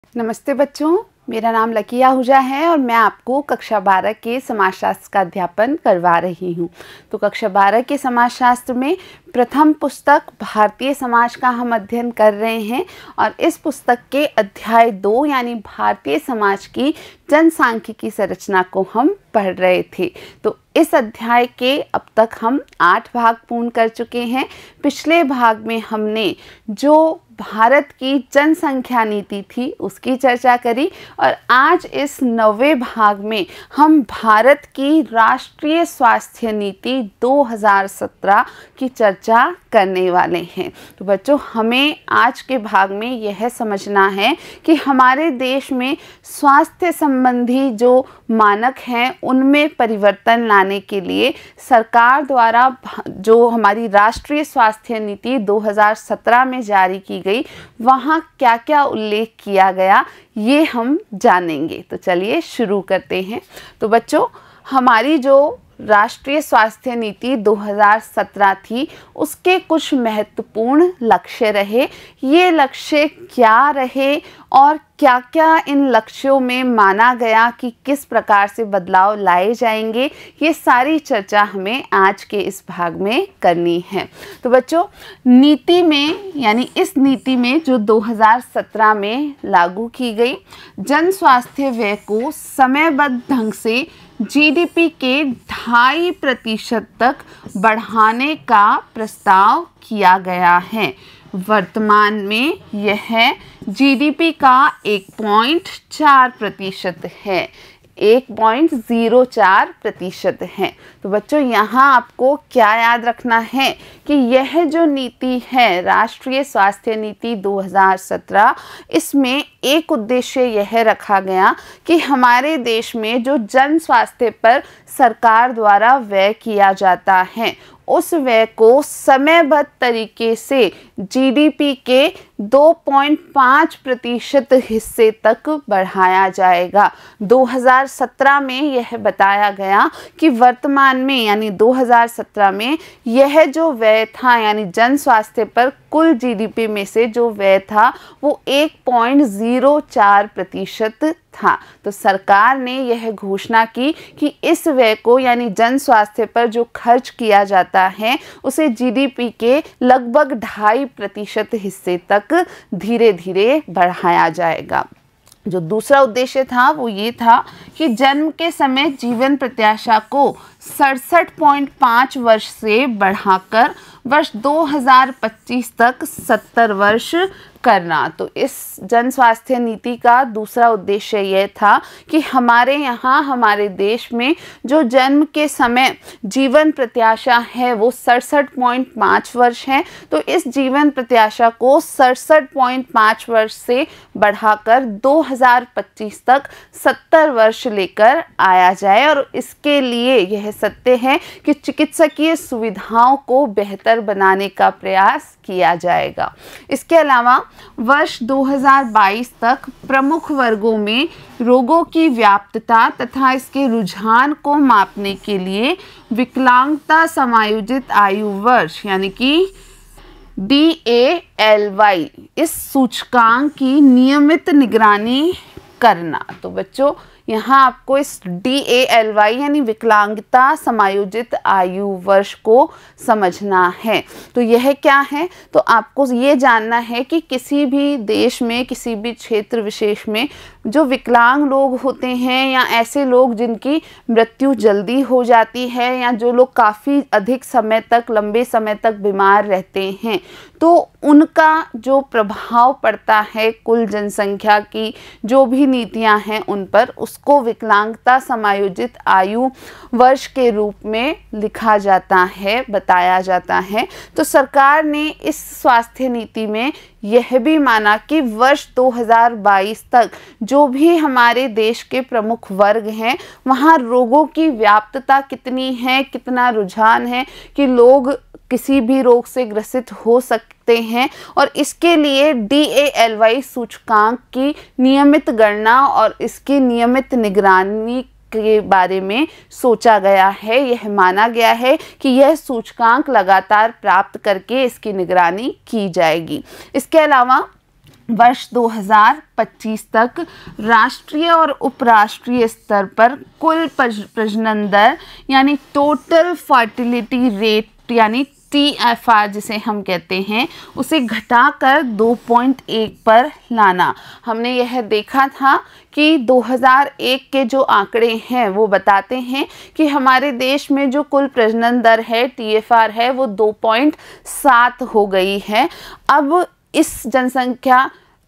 नमस्ते बच्चों, मेरा नाम लकी आहूजा है और मैं आपको कक्षा 12 के समाजशास्त्र का अध्यापन करवा रही हूँ। तो कक्षा 12 के समाजशास्त्र में प्रथम पुस्तक भारतीय समाज का हम अध्ययन कर रहे हैं और इस पुस्तक के अध्याय 2 यानी भारतीय समाज की जनसांख्यिकी संरचना को हम पढ़ रहे थे। तो इस अध्याय के अब तक हम 8 भाग पूर्ण कर चुके हैं। पिछले भाग में हमने जो भारत की जनसंख्या नीति थी उसकी चर्चा करी और आज इस 9वें भाग में हम भारत की राष्ट्रीय स्वास्थ्य नीति 2017 की चर्चा करने वाले हैं। तो बच्चों, हमें आज के भाग में यह समझना है कि हमारे देश में स्वास्थ्य संबंधी जो मानक हैं उनमें परिवर्तन लाने के लिए सरकार द्वारा जो हमारी राष्ट्रीय स्वास्थ्य नीति 2017 में जारी की गई, वहाँ क्या क्या उल्लेख किया गया ये हम जानेंगे। तो चलिए शुरू करते हैं। तो बच्चों, हमारी जो राष्ट्रीय स्वास्थ्य नीति 2017 थी उसके कुछ महत्वपूर्ण लक्ष्य रहे। ये लक्ष्य क्या रहे और क्या क्या इन लक्ष्यों में माना गया कि किस प्रकार से बदलाव लाए जाएंगे, ये सारी चर्चा हमें आज के इस भाग में करनी है। तो बच्चों, नीति में यानी इस नीति में जो 2017 में लागू की गई, जन स्वास्थ्य व्यय को समयबद्ध ढंग से जीडीपी के 2.5% तक बढ़ाने का प्रस्ताव किया गया है। वर्तमान में यह जीडीपी का 1.4% है, 1.04% है। तो बच्चों, यहाँ आपको क्या याद रखना है कि यह जो नीति है राष्ट्रीय स्वास्थ्य नीति 2017, इसमें एक उद्देश्य यह रखा गया कि हमारे देश में जो जन स्वास्थ्य पर सरकार द्वारा व्यय किया जाता है उस व्यय को समयबद्ध तरीके से जीडीपी के 2.5% हिस्से तक बढ़ाया जाएगा। 2017 में यह बताया गया कि वर्तमान में यानी 2017 में यह जो व्यय था यानी जन स्वास्थ्य पर कुल जीडीपी में से जो व्यय था वो 1.04% था। तो सरकार ने यह घोषणा की कि इस व्यय को यानी जन स्वास्थ्य पर जो खर्च किया जाता है उसे जीडीपी के लगभग 2.5% हिस्से तक धीरे धीरे बढ़ाया जाएगा। जो दूसरा उद्देश्य था वो ये था कि जन्म के समय जीवन प्रत्याशा को 67.5 वर्ष से बढ़ाकर वर्ष 2025 तक 70 वर्ष करना। तो इस जन स्वास्थ्य नीति का दूसरा उद्देश्य यह था कि हमारे यहाँ हमारे देश में जो जन्म के समय जीवन प्रत्याशा है वो 67.5 वर्ष है। तो इस जीवन प्रत्याशा को 67.5 वर्ष से बढ़ाकर 2025 तक 70 वर्ष लेकर आया जाए और इसके लिए यह सत्य है कि चिकित्सकीय सुविधाओं को बेहतर बनाने का प्रयास किया जाएगा। इसके अलावा वर्ष 2022 तक प्रमुख वर्गों में रोगों की व्याप्तता तथा इसके रुझान को मापने के लिए विकलांगता समायोजित आयु वर्ष यानी कि DALY इस सूचकांक की नियमित निगरानी करना। तो बच्चों, यहाँ आपको इस DALY यानी विकलांगता समायोजित आयु वर्ष को समझना है। तो यह क्या है? तो आपको ये जानना है कि किसी भी देश में किसी भी क्षेत्र विशेष में जो विकलांग लोग होते हैं या ऐसे लोग जिनकी मृत्यु जल्दी हो जाती है या जो लोग काफ़ी अधिक समय तक लंबे समय तक बीमार रहते हैं, तो उनका जो प्रभाव पड़ता है कुल जनसंख्या की जो भी नीतियां हैं उन पर, उसको विकलांगता समायोजित आयु वर्ष के रूप में लिखा जाता है, बताया जाता है। तो सरकार ने इस स्वास्थ्य नीति में यह भी माना कि वर्ष 2022 तक जो भी हमारे देश के प्रमुख वर्ग हैं वहाँ रोगों की व्याप्तता कितनी है, कितना रुझान है कि लोग किसी भी रोग से ग्रसित हो सकते हैं और इसके लिए DALY सूचकांक की नियमित गणना और इसकी नियमित निगरानी के बारे में सोचा गया है। यह माना गया है कि यह सूचकांक लगातार प्राप्त करके इसकी निगरानी की जाएगी। इसके अलावा वर्ष 2025 तक राष्ट्रीय और उपराष्ट्रीय स्तर पर कुल प्रजनन दर यानी टोटल फर्टिलिटी रेट यानी TFR जिसे हम कहते हैं उसे घटाकर 2.1 पर लाना। हमने यह देखा था कि 2001 के जो आंकड़े हैं वो बताते हैं कि हमारे देश में जो कुल प्रजनन दर है TFR है वो 2.7 हो गई है।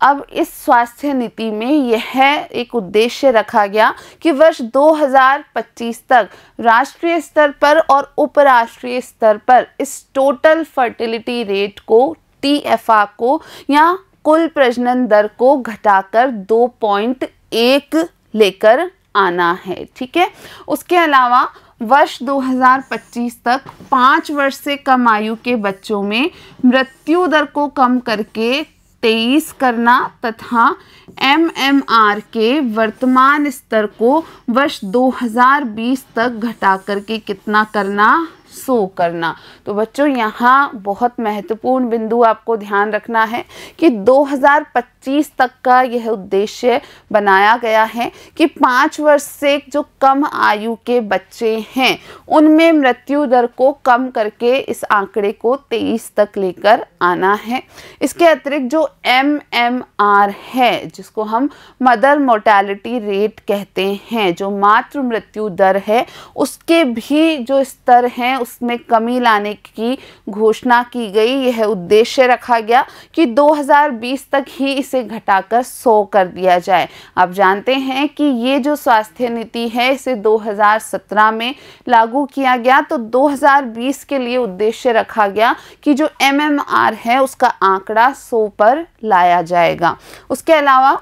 अब इस स्वास्थ्य नीति में यह एक उद्देश्य रखा गया कि वर्ष 2025 तक राष्ट्रीय स्तर पर और उपराष्ट्रीय स्तर पर इस टोटल फर्टिलिटी रेट को TFR को या कुल प्रजनन दर को घटाकर 2.1 लेकर आना है। ठीक है। उसके अलावा वर्ष 2025 तक 5 वर्ष से कम आयु के बच्चों में मृत्यु दर को कम करके 23 करना तथा MMR के वर्तमान स्तर को वर्ष 2020 तक घटा करके कितना करना 100 करना। तो बच्चों यहाँ बहुत महत्वपूर्ण बिंदु आपको ध्यान रखना है कि 2025 तक का यह उद्देश्य बनाया गया है कि 5 वर्ष से जो कम आयु के बच्चे हैं उनमें मृत्यु दर को कम करके इस आंकड़े को 23 तक लेकर आना है। इसके अतिरिक्त जो MMR है जिसको हम मदर मोर्टेलिटी रेट कहते हैं, जो मातृ मृत्यु दर है, उसके भी जो स्तर हैं उसमें कमी लाने की घोषणा की गई। यह उद्देश्य रखा गया कि 2020 तक ही इसे घटाकर 100 कर दिया जाए। आप जानते हैं कि ये जो स्वास्थ्य नीति है इसे 2017 में लागू किया गया, तो 2020 के लिए उद्देश्य रखा गया कि जो MMR है उसका आंकड़ा 100 पर लाया जाएगा। उसके अलावा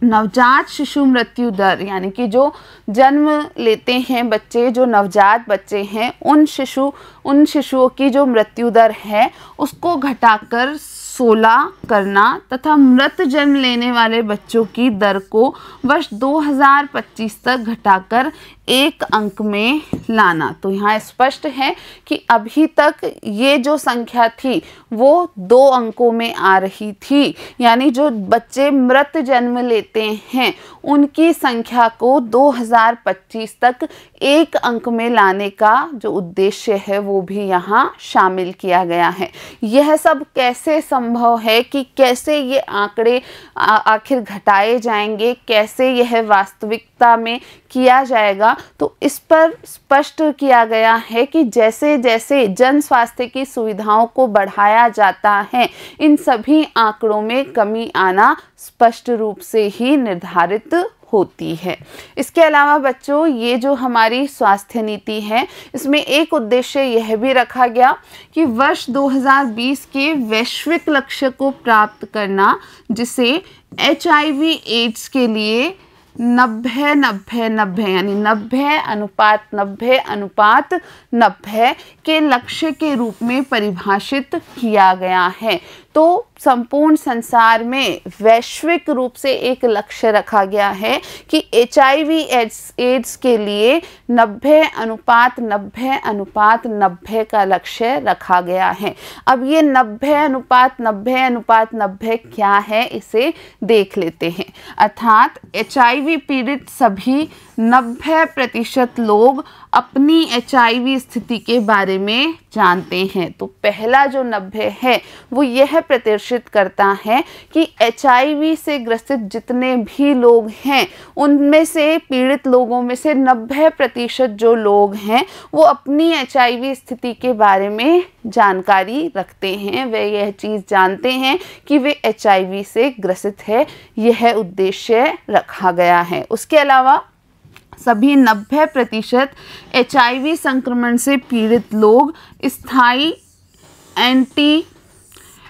नवजात शिशु मृत्यु दर यानी कि जो जन्म लेते हैं बच्चे, जो नवजात बच्चे हैं, उन शिशुओं की जो मृत्यु दर है उसको घटाकर 16 करना तथा मृत जन्म लेने वाले बच्चों की दर को वर्ष 2025 तक घटाकर 1 अंक में लाना। तो यहाँ स्पष्ट है कि अभी तक ये जो संख्या थी वो 2 अंकों में आ रही थी, यानी जो बच्चे मृत जन्म लेते हैं उनकी संख्या को 2025 तक 1 अंक में लाने का जो उद्देश्य है वो भी यहाँ शामिल किया गया है। यह सब कैसे संभव है कि कैसे ये आंकड़े आखिर घटाए जाएंगे, कैसे यह वास्तविकता में किया जाएगा, तो इस पर स्पष्ट किया गया है कि जैसे जैसे जन स्वास्थ्य की सुविधाओं को बढ़ाया जाता है इन सभी आंकड़ों में कमी आना स्पष्ट रूप से ही निर्धारित होती है। इसके अलावा बच्चों ये जो हमारी स्वास्थ्य नीति है इसमें एक उद्देश्य यह भी रखा गया कि वर्ष 2020 के वैश्विक लक्ष्य को प्राप्त करना, जिसे HIV एड्स के लिए 90-90-90 यानी 90:90:90 के लक्ष्य के रूप में परिभाषित किया गया है। तो संपूर्ण संसार में वैश्विक रूप से एक लक्ष्य रखा गया है कि HIV एड्स के लिए 90:90:90 का लक्ष्य रखा गया है। अब ये 90:90:90 क्या है इसे देख लेते हैं। अर्थात HIV पीड़ित सभी 90% लोग अपनी HIV स्थिति के बारे में जानते हैं। तो पहला जो 90 है वो यह प्रदर्शित करता है कि HIV से ग्रसित जितने भी लोग हैं उनमें से, पीड़ित लोगों में से 90% जो लोग हैं वो अपनी HIV स्थिति के बारे में जानकारी रखते हैं, वे यह चीज़ जानते हैं कि वे HIV से ग्रसित है। यह उद्देश्य रखा गया है। उसके अलावा सभी 90% HIV संक्रमण से पीड़ित लोग स्थायी एंटी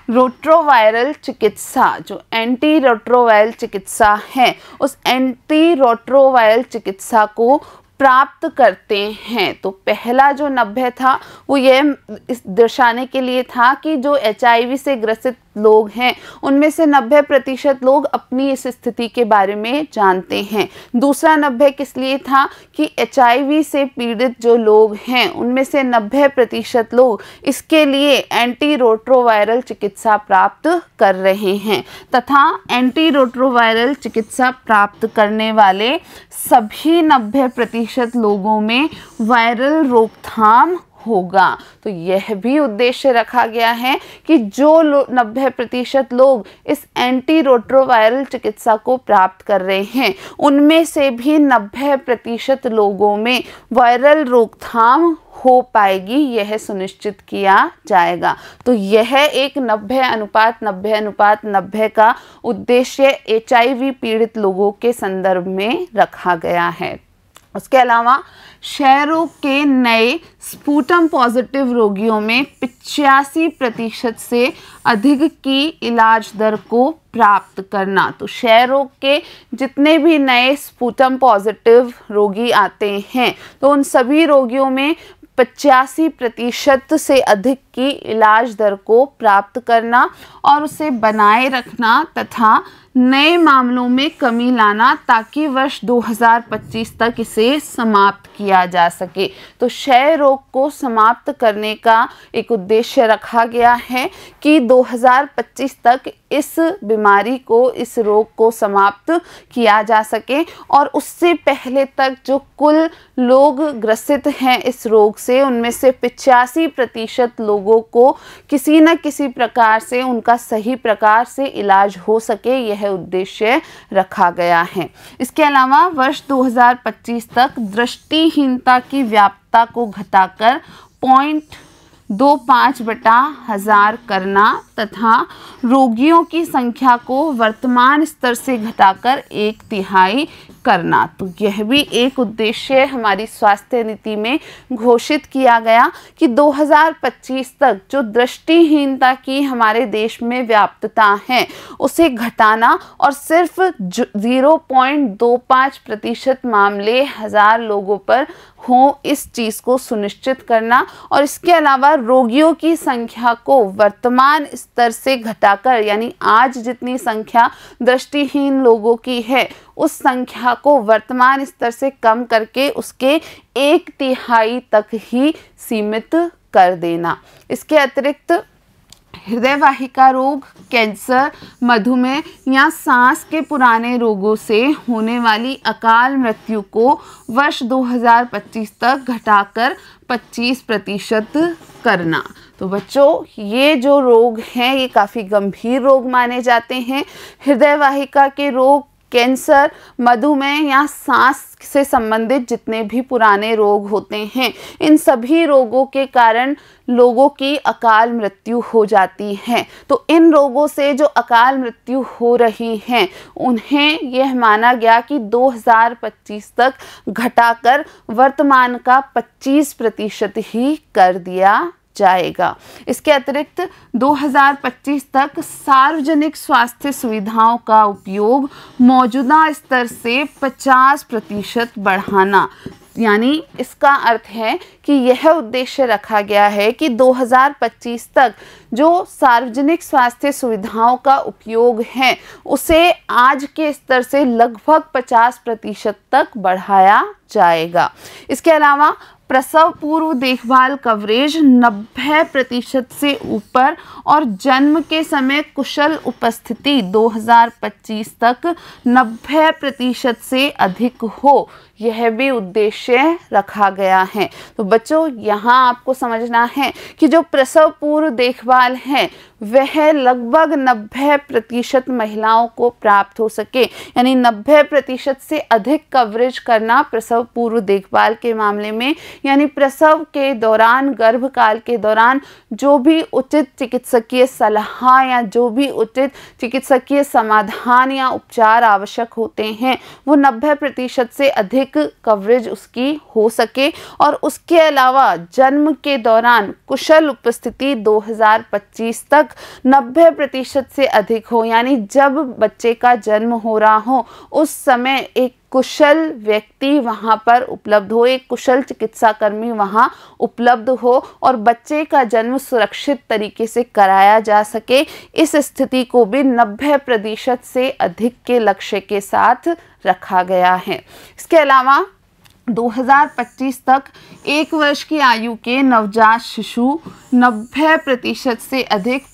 रोट्रोवायरल चिकित्सा, जो एंटी रोट्रोवायरल चिकित्सा है उस एंटी रोट्रोवायरल चिकित्सा को प्राप्त करते हैं। तो पहला जो 90 था वो ये इस दर्शाने के लिए था कि जो HIV से ग्रसित लोग हैं उनमें से 90% लोग अपनी इस स्थिति के बारे में जानते हैं। दूसरा 90 किस लिए था कि HIV से पीड़ित जो लोग हैं उनमें से 90% लोग इसके लिए एंटीरोट्रोवायरल चिकित्सा प्राप्त कर रहे हैं तथा एंटीरोट्रोवायरल चिकित्सा प्राप्त करने वाले सभी 90% लोगों में वायरल रोकथाम होगा। तो यह भी उद्देश्य रखा गया है कि जो 90% लोग इस एंटीरोट्रोवायरल चिकित्सा को प्राप्त कर रहे हैं उनमें से भी 90% लोगों में वायरल रोकथाम हो पाएगी, यह सुनिश्चित किया जाएगा। तो यह एक 90:90:90 का उद्देश्य HIV पीड़ित लोगों के संदर्भ में रखा गया है। उसके अलावा क्षय रोग के नए स्पुटम पॉजिटिव रोगियों में 85% से अधिक की इलाज दर को प्राप्त करना। तो क्षय रोग के जितने भी नए स्पुटम पॉजिटिव रोगी आते हैं तो उन सभी रोगियों में 85% से अधिक की इलाज दर को प्राप्त करना और उसे बनाए रखना तथा नए मामलों में कमी लाना ताकि वर्ष 2025 तक इसे समाप्त किया जा सके। तो क्षय रोग को समाप्त करने का एक उद्देश्य रखा गया है कि 2025 तक इस बीमारी को, इस रोग को समाप्त किया जा सके और उससे पहले तक जो कुल लोग ग्रसित हैं इस रोग से उनमें से 85% लोगों को किसी न किसी प्रकार से उनका सही प्रकार से इलाज हो सके, यह उद्देश्य रखा गया है। इसके अलावा वर्ष 2025 तक दृष्टिहीनता की व्यापकता को घटाकर 0.25/1000 करना तथा रोगियों की संख्या को वर्तमान स्तर से घटाकर 1/3 करना। तो यह भी एक उद्देश्य हमारी स्वास्थ्य नीति में घोषित किया गया कि 2025 तक जो दृष्टिहीनता की हमारे देश में व्याप्तता है उसे घटाना और सिर्फ 0.25% मामले 1000 लोगों पर हो, इस चीज़ को सुनिश्चित करना और इसके अलावा रोगियों की संख्या को वर्तमान स्तर से घटाकर यानी आज जितनी संख्या दृष्टिहीन लोगों की है उस संख्या को वर्तमान स्तर से कम करके उसके 1/3 तक ही सीमित कर देना। इसके अतिरिक्त हृदय वाहिका रोग, कैंसर, मधुमेह या सांस के पुराने रोगों से होने वाली अकाल मृत्यु को वर्ष 2025 तक घटाकर 25% करना। तो बच्चों ये जो रोग हैं ये काफ़ी गंभीर रोग माने जाते हैं। हृदय वाहिका के रोग, कैंसर, मधुमेह या सांस से संबंधित जितने भी पुराने रोग होते हैं इन सभी रोगों के कारण लोगों की अकाल मृत्यु हो जाती है। तो इन रोगों से जो अकाल मृत्यु हो रही हैं उन्हें यह माना गया कि 2025 तक घटाकर वर्तमान का 25% ही कर दिया जाएगा। इसके अतिरिक्त 2025 तक सार्वजनिक स्वास्थ्य सुविधाओं का उपयोग मौजूदा स्तर से 50% बढ़ाना। यानी इसका अर्थ है कि यह उद्देश्य रखा गया है कि 2025 तक जो सार्वजनिक स्वास्थ्य सुविधाओं का उपयोग है उसे आज के स्तर से लगभग 50% तक बढ़ाया जाएगा। इसके अलावा प्रसव पूर्व देखभाल कवरेज 90% से ऊपर और जन्म के समय कुशल उपस्थिति 2025 तक 90% से अधिक हो, यह भी उद्देश्य रखा गया है। तो बच्चों यहाँ आपको समझना है कि जो प्रसव पूर्व देखभाल है वह लगभग 90% महिलाओं को प्राप्त हो सके, यानी 90% से अधिक कवरेज करना प्रसव पूर्व देखभाल के मामले में, यानी प्रसव के दौरान, गर्भकाल के दौरान जो भी उचित चिकित्सकीय सलाह या जो भी उचित चिकित्सकीय समाधान या उपचार आवश्यक होते हैं वो 90% से अधिक कवरेज उसकी हो सके। और उसके अलावा जन्म के दौरान कुशल उपस्थिति 2025 तक तक 90% से अधिक हो, यानी जब बच्चे का जन्म हो रहा हो उस समय एक कुशल व्यक्ति वहाँ पर उपलब्ध हो, एक कुशल चिकित्सा कर्मी वहाँ उपलब्ध हो और बच्चे का जन्म सुरक्षित तरीके से कराया जा सके, इस स्थिति को भी 90% से अधिक के लक्ष्य के साथ रखा गया है। इसके अलावा 2025 तक 1 वर्ष की आयु के नवजात शिशु 90% से अधिक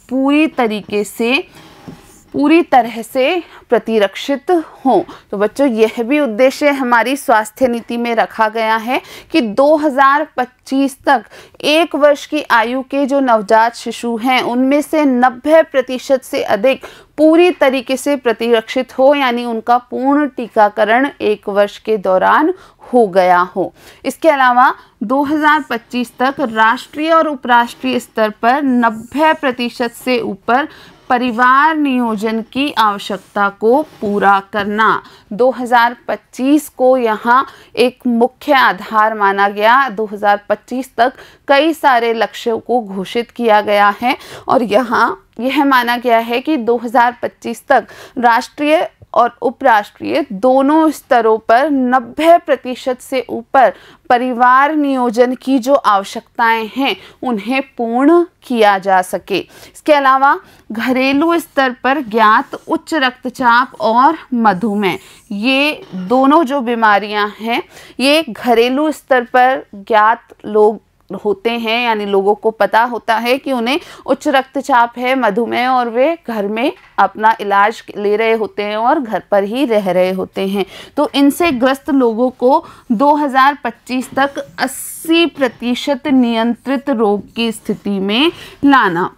पूरी तरह से प्रतिरक्षित हों। तो बच्चों, यह भी उद्देश्य हमारी स्वास्थ्य नीति में रखा गया है कि 2025 तक 1 वर्ष की आयु के जो नवजात शिशु हैं उनमें से 90% से अधिक पूरी तरीके से प्रतिरक्षित हो, यानी उनका पूर्ण टीकाकरण 1 वर्ष के दौरान हो गया हो। इसके अलावा 2025 तक राष्ट्रीय और उपराष्ट्रीय स्तर पर 90% से ऊपर परिवार नियोजन की आवश्यकता को पूरा करना 2025 को यहाँ एक मुख्य आधार माना गया। 2025 तक कई सारे लक्ष्यों को घोषित किया गया है और यहाँ यह माना गया है कि 2025 तक राष्ट्रीय और उपराष्ट्रीय दोनों स्तरों पर 90% से ऊपर परिवार नियोजन की जो आवश्यकताएं हैं उन्हें पूर्ण किया जा सके। इसके अलावा घरेलू स्तर पर ज्ञात उच्च रक्तचाप और मधुमेह, ये दोनों जो बीमारियां हैं ये घरेलू स्तर पर ज्ञात लोग होते हैं, यानी लोगों को पता होता है कि उन्हें उच्च रक्तचाप है, मधुमेह, और वे घर में अपना इलाज ले रहे होते हैं और घर पर ही रह रहे होते हैं। तो इनसे ग्रस्त लोगों को 2025 तक 80% नियंत्रित रोग की स्थिति में लाना,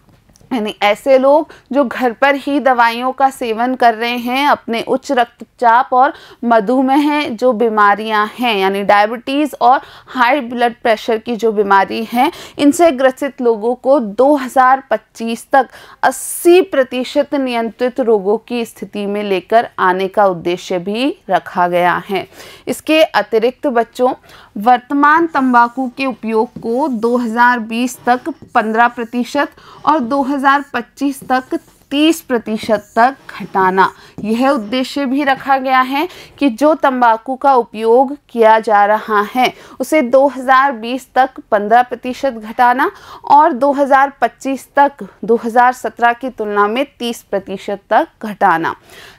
यानी ऐसे लोग जो घर पर ही दवाइयों का सेवन कर रहे हैं, अपने उच्च रक्तचाप और मधुमेह जो बीमारियां हैं, यानी डायबिटीज़ और हाई ब्लड प्रेशर की जो बीमारी है, इनसे ग्रसित लोगों को 2025 तक 80% नियंत्रित रोगों की स्थिति में लेकर आने का उद्देश्य भी रखा गया है। इसके अतिरिक्त बच्चों, वर्तमान तंबाकू के उपयोग को 2020 तक 15% और 2025 तक 30% तक घटाना, यह उद्देश्य भी रखा गया है कि जो तंबाकू का उपयोग किया जा रहा है उसे 2020 तक 15% घटाना और 2025 तक 2017 की तुलना में 30% तक घटाना।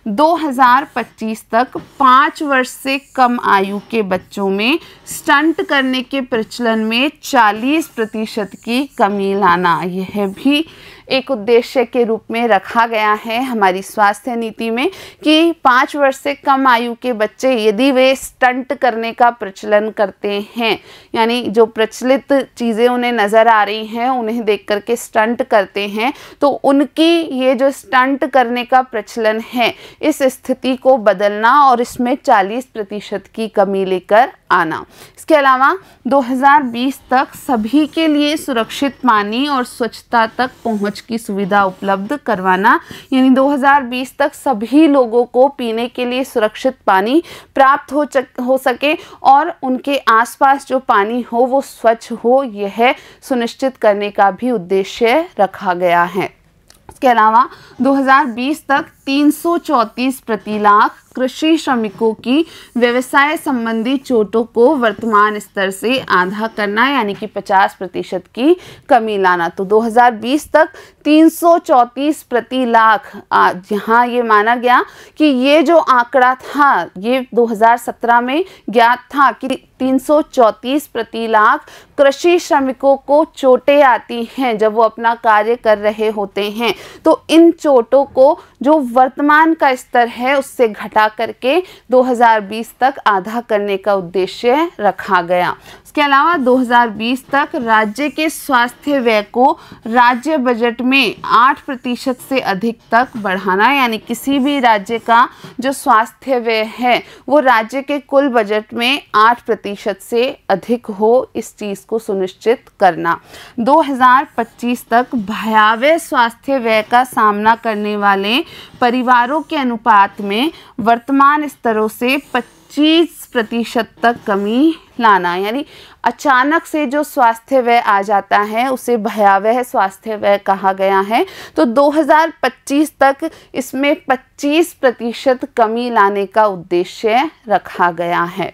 2025 तक 5 वर्ष से कम आयु के बच्चों में स्टंट करने के प्रचलन में 40% की कमी लाना, यह भी एक उद्देश्य के रूप में रखा गया है हमारी स्वास्थ्य नीति में कि 5 वर्ष से कम आयु के बच्चे यदि वे स्टंट करने का प्रचलन करते हैं, यानी जो प्रचलित चीज़ें उन्हें नज़र आ रही हैं उन्हें देख करके स्टंट करते हैं, तो उनकी ये जो स्टंट करने का प्रचलन है इस स्थिति को बदलना और इसमें 40% की कमी लेकर आना। इसके अलावा 2020 तक सभी के लिए सुरक्षित पानी और स्वच्छता तक पहुंच की सुविधा उपलब्ध करवाना, यानी 2020 तक सभी लोगों को पीने के लिए सुरक्षित पानी प्राप्त हो सके और उनके आसपास जो पानी हो वो स्वच्छ हो, यह सुनिश्चित करने का भी उद्देश्य रखा गया है। इसके अलावा 2020 तक 334 प्रति लाख कृषि श्रमिकों की व्यवसाय संबंधी चोटों को वर्तमान स्तर से आधा करना, यानी कि 50% की कमी लाना। तो 2020 तक 334 प्रति लाख, यहाँ ये माना गया कि ये जो आंकड़ा था ये 2017 में ज्ञात था कि 334 प्रति लाख कृषि श्रमिकों को चोटें आती हैं जब वो अपना कार्य कर रहे होते हैं। तो इन चोटों को जो वर्तमान का स्तर है उससे घटा करके 2020 तक आधा करने का उद्देश्य रखा गया। इसके अलावा 2020 तक राज्य के स्वास्थ्य व्यय को राज्य बजट में 8% से अधिक तक बढ़ाना, यानी किसी भी राज्य का जो स्वास्थ्य व्यय है वो राज्य के कुल बजट में 8% से अधिक हो, इस चीज़ को सुनिश्चित करना। 2025 तक भयावह स्वास्थ्य व्यय का सामना करने वाले परिवारों के अनुपात में वर्तमान स्तरों से 25 20% तक कमी लाना, यानी अचानक से जो स्वास्थ्य व्यय आ जाता है उसे भयावह स्वास्थ्य व्यय कहा गया है। तो 2025 तक इसमें 25% कमी लाने का उद्देश्य रखा गया है।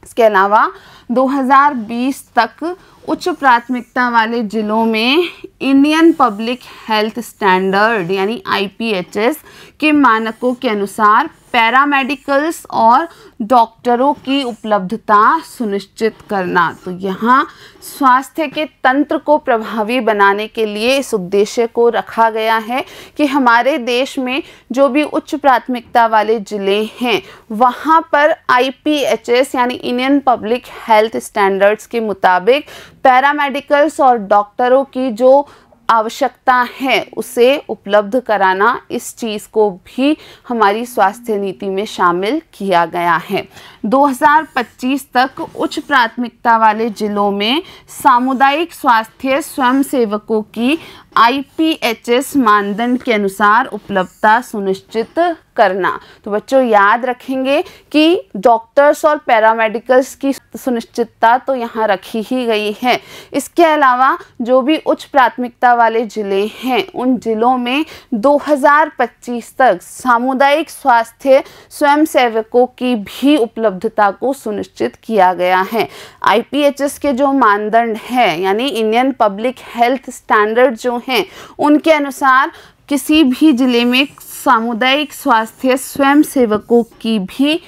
इसके अलावा 2020 तक उच्च प्राथमिकता वाले जिलों में इंडियन पब्लिक हेल्थ स्टैंडर्ड यानी IPHS के मानकों के अनुसार पैरामेडिकल्स और डॉक्टरों की उपलब्धता सुनिश्चित करना। तो यहाँ स्वास्थ्य के तंत्र को प्रभावी बनाने के लिए इस उद्देश्य को रखा गया है कि हमारे देश में जो भी उच्च प्राथमिकता वाले ज़िले हैं वहाँ पर IPHS यानी इंडियन पब्लिक हेल्थ स्टैंडर्ड्स के मुताबिक पैरामेडिकल्स और डॉक्टरों की जो आवश्यकता है उसे उपलब्ध कराना, इस चीज़ को भी हमारी स्वास्थ्य नीति में शामिल किया गया है। 2025 तक उच्च प्राथमिकता वाले जिलों में सामुदायिक स्वास्थ्य स्वयंसेवकों की IPHS मानदंड के अनुसार उपलब्धता सुनिश्चित करना। तो बच्चों याद रखेंगे कि डॉक्टर्स और पैरामेडिकल्स की सुनिश्चितता तो यहाँ रखी ही गई है। इसके अलावा जो भी उच्च प्राथमिकता वाले ज़िले हैं उन ज़िलों में 2025 तक सामुदायिक स्वास्थ्य स्वयंसेवकों की भी उपलब्धता को सुनिश्चित किया गया है। IPHS के जो मानदंड है यानी इंडियन पब्लिक हेल्थ स्टैंडर्ड जो हैं उनके अनुसार किसी भी ज़िले में सामुदायिक स्वास्थ्य स्वयंसेवकों की भी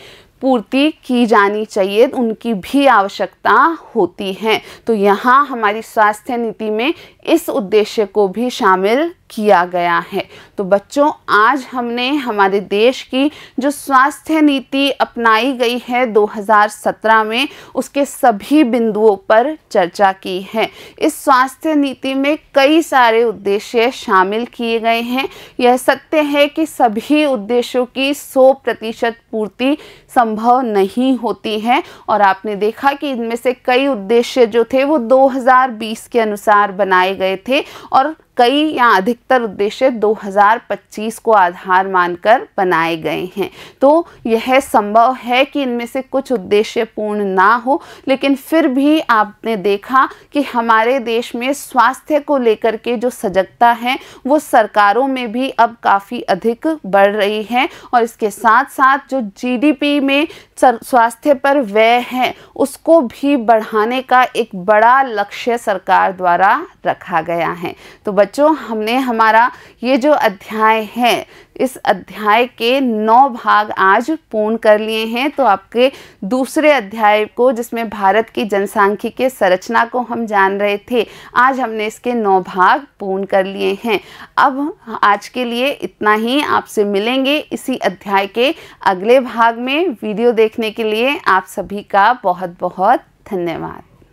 पूर्ति की जानी चाहिए, उनकी भी आवश्यकता होती है। तो यहाँ हमारी स्वास्थ्य नीति में इस उद्देश्य को भी शामिल किया गया है। तो बच्चों आज हमने हमारे देश की जो स्वास्थ्य नीति अपनाई गई है 2017 में उसके सभी बिंदुओं पर चर्चा की है। इस स्वास्थ्य नीति में कई सारे उद्देश्य शामिल किए गए हैं। यह सत्य है कि सभी उद्देश्यों की 100% पूर्ति संभव नहीं होती है और आपने देखा कि इनमें से कई उद्देश्य जो थे वो 2020 के अनुसार बनाए गए थे और कई या अधिकतर उद्देश्य 2025 को आधार मानकर बनाए गए हैं। तो यह संभव है कि इनमें से कुछ उद्देश्य पूर्ण ना हो, लेकिन फिर भी आपने देखा कि हमारे देश में स्वास्थ्य को लेकर के जो सजगता है वो सरकारों में भी अब काफ़ी अधिक बढ़ रही है और इसके साथ साथ जो GDP में स्वास्थ्य पर व्यय है उसको भी बढ़ाने का एक बड़ा लक्ष्य सरकार द्वारा रखा गया है। तो बच्चों हमने हमारा ये जो अध्याय है इस अध्याय के 9 भाग आज पूर्ण कर लिए हैं। तो आपके दूसरे अध्याय को जिसमें भारत की जनसांख्यिकीय संरचना को हम जान रहे थे, आज हमने इसके 9 भाग पूर्ण कर लिए हैं। अब आज के लिए इतना ही, आपसे मिलेंगे इसी अध्याय के अगले भाग में। वीडियो देखने के लिए आप सभी का बहुत बहुत धन्यवाद।